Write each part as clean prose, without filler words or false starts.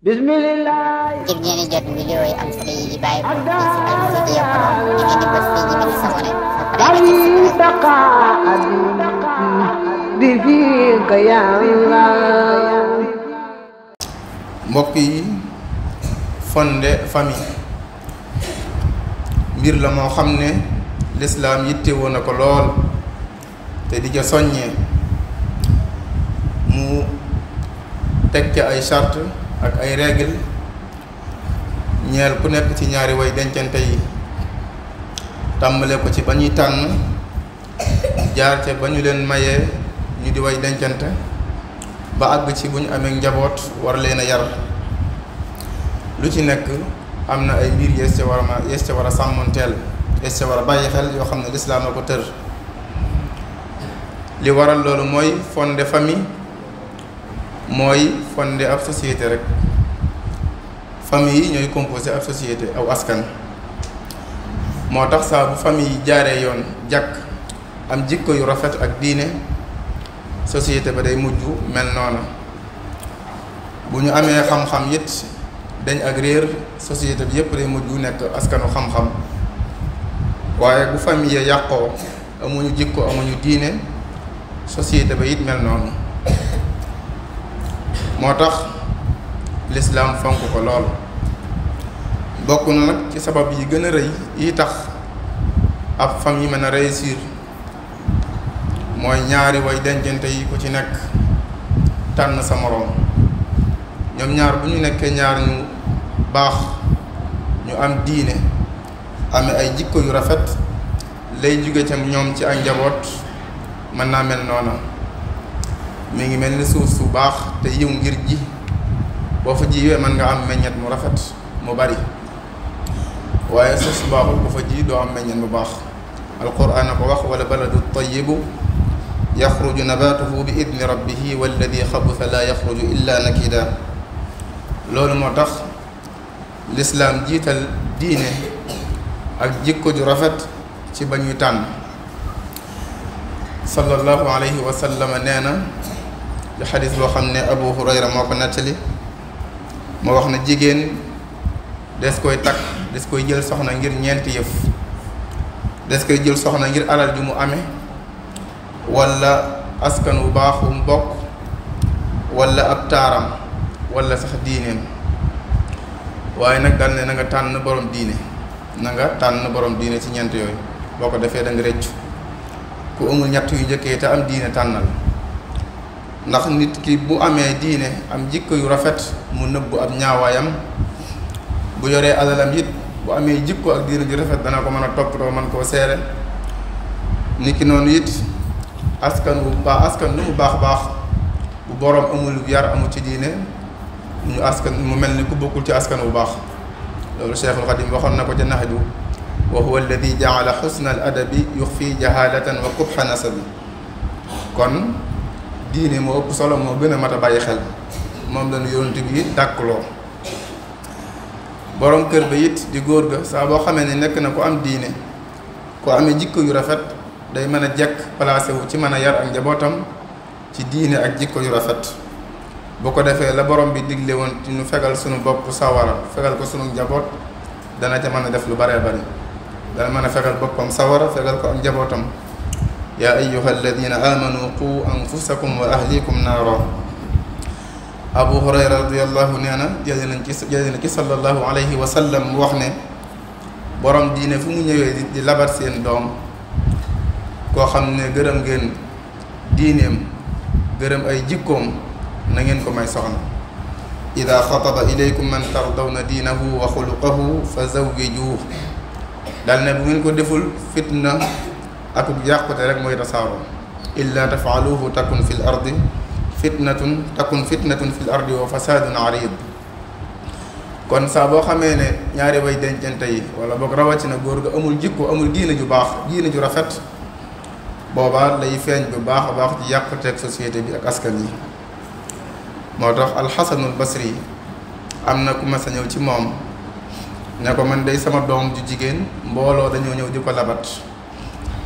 Bismillah. ngir ngeen di jot vidéo yi am solo yi di bàyyi ko ci Al-Mouridiyyah Pro da ngeen di bës fii ñu bind sabone mbokk yi fonde famille mbir la moo xam ne lislaam yittewoo na ko lool te di ca soññee mu teg ca ay charte ak ay règle ñeel ku nekk ci ñaari way dencante yi tàmbale ko ci ba ñuy tànn jaar ca ba ñu leen mayee ñu di way dencante ba àgg ci bu ñu amee njaboot war leen a yar lu ci nekk am na ay mbir yees ca war a sàmmonteel yees ca war a bàyyi xel yoo xam ne lislaam a ko tër li waral loolu mooy fondé famille mooy fondé ab société rek famille yi ñooy composé ab société aw askan moo tax saa bu famille yi jaaree yoon jàkk am jikko yu rafet ak diine société ba day mujj mel noona bu ñu amee xam-xam it dañ ak réer société bi yépp day mujj nekk askanu xam-xam waaye bu famille yi yàqoo amuñu jikko amuñu diine société ba it mel noonu moo tax lislaam fonk ko lool bokk na nag ci sabab yi gën a rëy yi tax ab famille mën a réussir mooy ñaari way dencante yi ku ci nekk tànn sa moroom ñoom ñaar bu ñu nekkee ñaar ñu baax ñu am diine amee ay jikko yu rafet lay jóge ca ñoom ci ak njaboot mën naa mel noona mi ngi mel ni suuf su baax te yiw ngir ji boo fa jiwee mën nga am meññet mu rafet mu bari waaye suuf su baaxul bu fa ji doo am meññet mu baax alquran a ko wax wala baladu tayyibu yaxruju nabatuhu bi idni rabbihi walladi xabusa la yaxruju illa nakida loolu moo tax lislaam jiital diine ak jikko ju rafet ci ba ñuy tànn sallallahu alayhi wa sallam nee na ci xadis boo xam ne Abu Hurayra moo ko nettali moo wax ne jigéen des koy takk des koy jël soxna ngir ñeenti yëf des koy jël soxna ngir alal ju mu amee walla askan wu baax wu mu bokk walla ab taaram walla sax diineem waaye nag dal ne na nga tànn borom diine na nga tànn borom diine ci ñeent yooyu boo ko defee da nga rëccu ku amul ñett yu njëkkee te am diine tànnal ndax nit ki bu amee diine am jikko yu rafet mu nëbbu ab ñaawaayam bu yoree alalam it bu amee jikko ak diine ju rafet dana ko mën a toppatoo mën koo seere nit ki noonu it askan lu mu baax baax bu boroom amul yar amul ci diine ñu askan mu mel ni ku bokkul ci askan bu baax loolu Cheikhul Xadim waxoon na ko ca Nahju wa huwa alladi jaala xusna al adabi yuxfi jahalatan wa qubxa nasabi kon diine moo ëpp solo moo gën a mat a bàyyi xel moom lañu yonent bi dàkkloo borom kër ba it di góor ga saa boo xamee ne nekk na ku am diine ku amee jikko yu rafet day mën a jekk placé wu ci mën a yar ak njabootam ci diine ak jikko yu rafet bu ko defee la borom bi digle woon ci ñu fegal sunu bopp sawara fegal ko sunu njaboot dana ca mën a def lu baree bari dana mën a fegal boppam sawara fegal ko ak njabootam yaa ayyuha alladina amanu qu anfusakum wa ahlikum naara Abu Hurayra radiyallahu nee na jëlee na ci sallallahu alayhi wa sallam mu wax ne borom diine fu mu ñëwee di labat seen doom koo xam ne gërëm ngeen diineem gërëm ay jikkoom na ngeen ko may soxna ida xataba ilaykum man tardawna diinahu wa xuluqahu fa zawwijuuh dal ne bu ngeen ko deful fitna akub yàqute rek mooy tasaaroo illa tafaaluhu takun fi l ardi fitnatun fi l ardi wa fasaadun arid kon saa boo xamee ne ñaari way dencante yi wala boog rawatina góor ga amul jikko amul diine ju baax diine ju rafet boobaa lay feeñ bu baax a baax ci yàquteeg société bi ak askan yi moo tax alxasanul basri am na ku mas a ñëw ci moom ne ko man day sama doom ju jigéen mbooloo dañoo ñëw di ko labat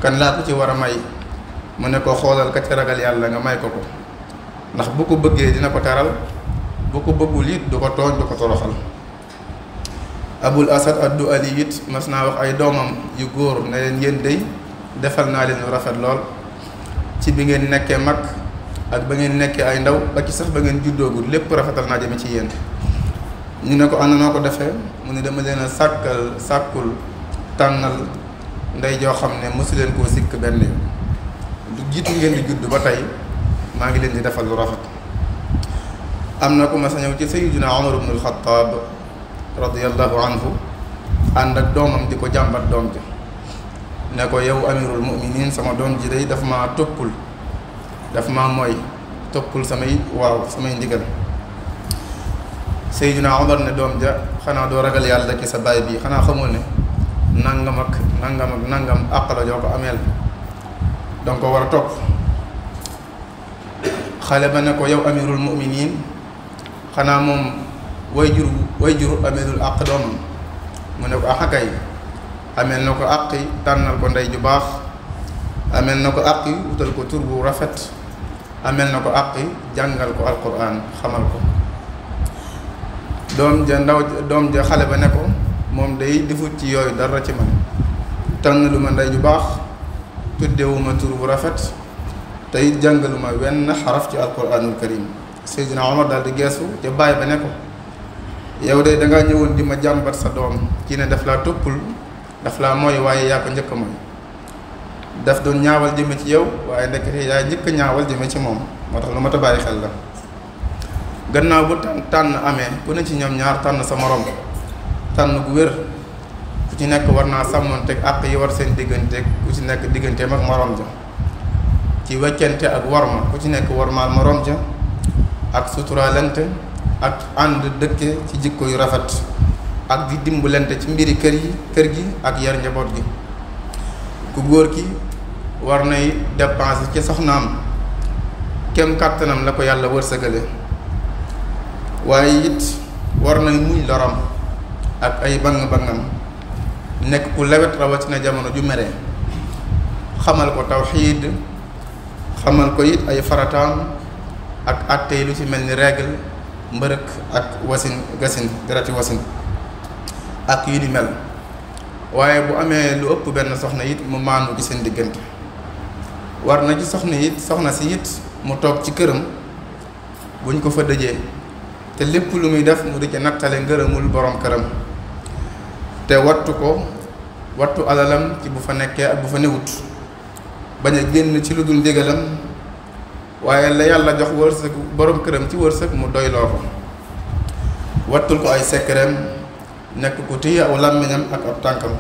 kan laa ko ci war a may mu ne ko xoolal ka ci ragal yàlla nga may ko ndax bu ko bëggee dina ko teral bu ko bëggul it du ko tooñ du ko toroxal. Abul Asad ad-Du'ali it mas naa wax ay doomam yu góor ne leen yéen day defal naa leen lu rafet lool ci bi ngeen nekkee mag ak ba ngeen nekkee ay ndaw ba ci sax ba ngeen juddoogul lépp rafetal naa jëme ci yéen. ñu ne ko ànd noo ko defee mu ne dama leen a sàkkul tànnal ndey joo xam ne mosu leen koo sikk benn yoon lu jiitu ngeen di judd ba tey maa ngi leen di defal lu rafet. am na ku ma sa ñëw ci Sayyidina Umar ibn al-Khattab radiyallahu anhu ànd ak doomam di ko jàmbat doom ji ne ko yow amirul mu'minin sama doom ji day daf maa toppul daf maa mooy toppul samay ndigal. Sayyidina Umar ne doom ja xanaa doo ragal yàlla ci sa baay bi xanaa xamul ne nangam ak nangam àq la joo ko ameel danga ko war a topp. xale ba ne ko yow amirul mu'minin xanaa moom way jur ameelul àq doomam mu ne ko axakay ameel na ko àqi tànnal ko ndey ju baax ameel na ko àqi wutal ko tur bu rafet ameel na ko àqi jàngal ko alquran xamal ko. doom ja xale ba ne ko moom day defut ci yooyu dara ci man tànn lu ma ndey ju baax tuddewuma tur bu rafet te it jàngaluma wenn xaraf ci alquranul karim. Seydina Omar daal di geesu ca baay ba ne ko yow de dangaa ñëwoon di ma jàmbat sa doom kii ne daf laa toppul daf laa mooy waaye yaa ko njëkk a mooy daf doon ñaawal jëme ci yow waaye ndekete yaa njëkk a ñaawal jëme ci moom moo tax lu ma ta bàyyi xel la. gannaaw bu tànn amee ku ne ci ñoom ñaar tànn sa morom tànn gu wér ku ci nekk war naa sàmmonteeg àq yi war seen digganteeg ku ci nekk digganteem ak morom ja ci weccante ak warma ku ci nekk warmaal morom ja ak suturaalante ak ànd dëkke ci jikko yu rafet ak di dimbalante ci mbiri kër gi ak yar njaboot gi. ku góor ki war nay dépenser ci soxnaam kem kàttanam la ko yàlla wërsëgale waaye it war nay muñ loram ak ay bang-bangam nekk ku lewet rawatina jamono ju mere xamal ko tawxiid xamal ko it ay farataam ak àttee lu ci mel ni règle mbërëk ak gasin derati wasin ak yu ni mel. waaye bu amee lu ëpp benn soxna it mu maandu ci seen diggante. war na ci soxna si it mu toog ci këram buñ ko fa dëjee te lépp lu muy def mu di ci nattale ngërëmul borom këram te wattu alalam ci bu fa nekkee ak bu fa newut bañ a génn ci lu dul ndigalam waaye la yàlla jox wërsëg borom këram ci wërsëg mu doyloo ko wattul ko ay sekkereem nekk ku téye aw làmmiñam ak ab tànkam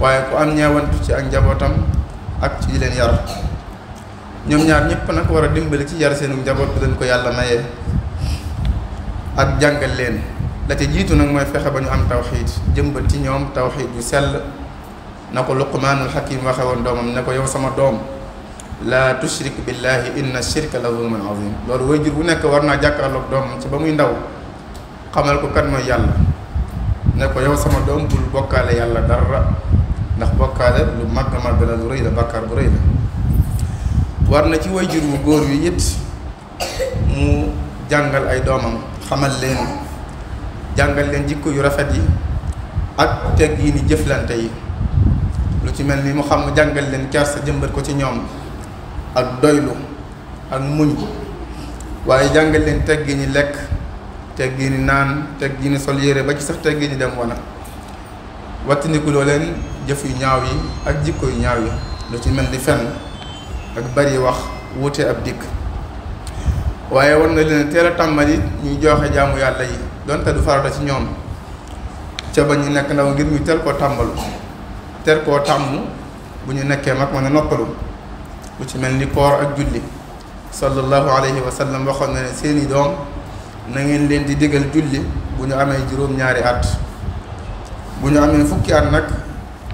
waaye ku am ñeewantu ci ak njabootam ak ci leen yar. ñoom ñaar ñëpp nag war a dimbali ci yar seenu njaboot bu leen ko yàlla mayee ak jàngal leen la ca jiitu nag mooy fexe ba ñu am tawxiid jëmbat ci ñoom tawxiid yu sell na ko Luqmaanul Hakim waxe woon doomam ne ko yow sama doom laa tushrik billahi inna shirka la zulmun azim. loolu waajur bu nekk war naa jàkkaarloog doomam ci ba muy ndaw xamal ko kan mooy yàlla ne ko yow sama doom bul bokkaale yàlla dara ndax bokkaale lu màgg la lu rëy la bàkkaar bu rëy la. war na ci waajur wu góor wi it mu jàngal ay doomam xamal leen jàngal leen jikko yu rafet yi ak teg yi ni jëflante yi lu ci mel ni mu xam jàngal leen kersa jëmbat ko ci ñoom ak doylu ak muñ waaye jàngal leen teg gi ni lekk teg gi ni naan teg gi ni sol yére ba ci sax teg gi ni dem wana wattandikuloo leen jëf yu ñaaw yi ak jikko yu ñaaw yi lu ci mel ni fenn ak bari wax wuute ab dikk waaye war na leen teel a tàmbali ñuy joxe jaamu yàlla yi donte du farata ci ñoom ca ba ñu nekk ndaw ngir ñu teel koo tàmm bu ñu nekkee mag mën a noppalu lu ci mel ni koor ak julli sallallahu alayhi wa sallam waxoon na ne seeni doom na ngeen leen di digal julli bu ñu amee juróom-ñaari at bu ñu amee fukki at nag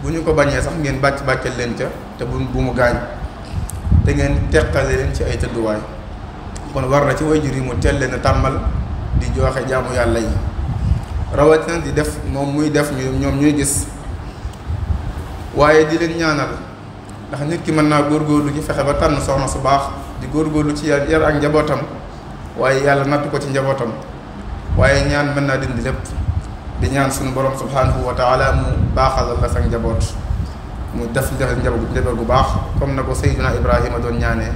bu ñu ko bañee sax ngeen bàccal leen ca te bu mu gaañ te ngeen teqale leen ci ay tëdduwaay. kon war na ci waajur yi mu teel leen a tàmmal di joxe jaamu yàlla yi rawatina di def moom muy def ñoom ñuy gis waaye di leen ñaanal ndax nit ki mën naa góorgóorlu ci fexe ba tànn soxna su baax di góorgóorlu ci yar ak njabootam waaye yàlla nattu ko ci njabootam waaye ñaan mën naa dindi lépp. di ñaan suñu borom subhanahu wa taala mu baaxalal la sa njaboot mu def njaboot gu baax comme na ko Seydina Ibrahima doon ñaanee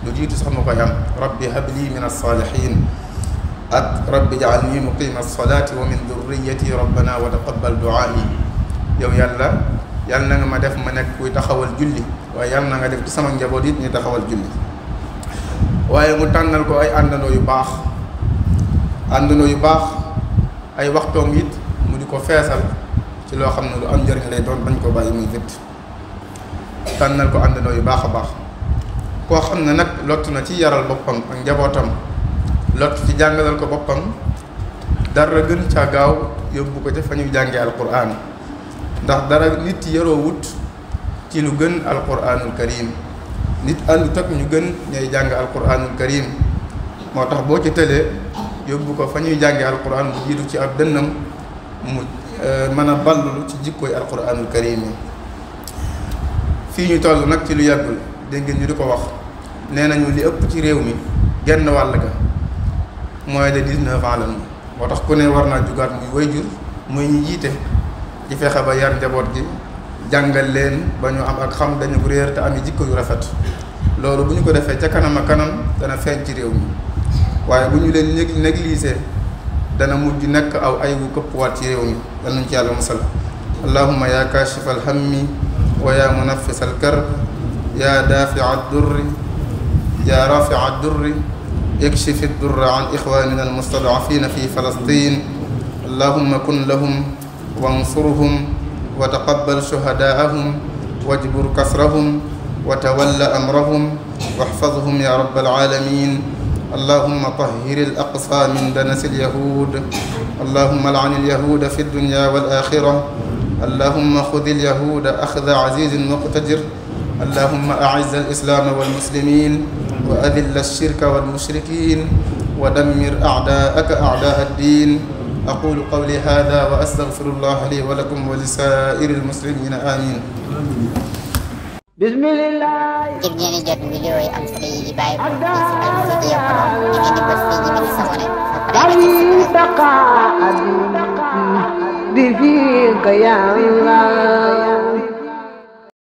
lu jiitu sax ma koy am rabbi habli min as-salihin ak rabbi ja'alni muqima as-salati wa min dhurriyyati rabbana wa taqabbal du'aa'i yow yàlla na nga ma def ma nekk kuy taxawal julli waaye yàlla na nga def ci sama njaboot it ñu taxawal julli. waaye mu tànnal ko ay àndandoo yu baax ay waxtoom it mu di ko feesal ci loo xam ne lu am njëriñ lay doon bañ ko bàyyi muy vét tànnal ko àndandoo yu baax a baax koo xam ne nag lott na ci yaral boppam ak njabootam lott ci jàngalal ko boppam dara gën caa gaaw yóbbu ko ca fa ñuy jàngee alquran ndax dara nit yaroo wut ci lu gën alquranul karim nit àndut ak ñu gën ñay jàng alquranul karim moo tax boo ci tëlee yóbbu ko fa ñuy jàngee alquran bu jiitu ci ab dënnam mu mën a ballulu ci jikkooy alquranul karim yi fii ñu toll nag ci lu yàggul dégg ngeen ñu di ko wax nee nañu li ëpp ci réew mi genn wàll ga mooy de 19 ans lañu moo tax ku ne war naa jugaat muy wayjur muy ñu jiite ci fexe ba yar njaboot gi jàngal leen ba ñu am ak xam dañu ko réer te am jikko yu rafet loolu bu ñu ko defee ca kanam a kanam dana feeñ ci réew mi waaye bu ñu leen négligé dana mujj nekk aw ay wu këppwaat ci réew mi yal nañu ci yàlla musal allahumma ya kaashifa alhammi wa ya munaffisa alkarb ya dafia addurri ya rafia addurri اكشف الضر عن إخواننا المستضعفين في فلسطين اللهم كن لهم وانصرهم وتقبل شهداءهم واجبر كسرهم وتول أمرهم واحفظهم يا رب العالمين اللهم طهر الأقصى من دنس اليهود اللهم لعن اليهود في الدنيا والآخرة اللهم خذ اليهود أخذ عزيز مقتدر اللهم أعز الإسلام والمسلمين وأذل الشرك والمشركين ودمر أعداءك أعداء الدين أقول قولي هذا وأستغفر الله لي ولكم ولسائر المسلمين آمين بسم الله ngir ngeen di jot vidéo yi am solo yi bàyyi ko ci Al-Mouridiyyah Pro da ngeen di bës fii ñu bind s'abonner بفيك يا الله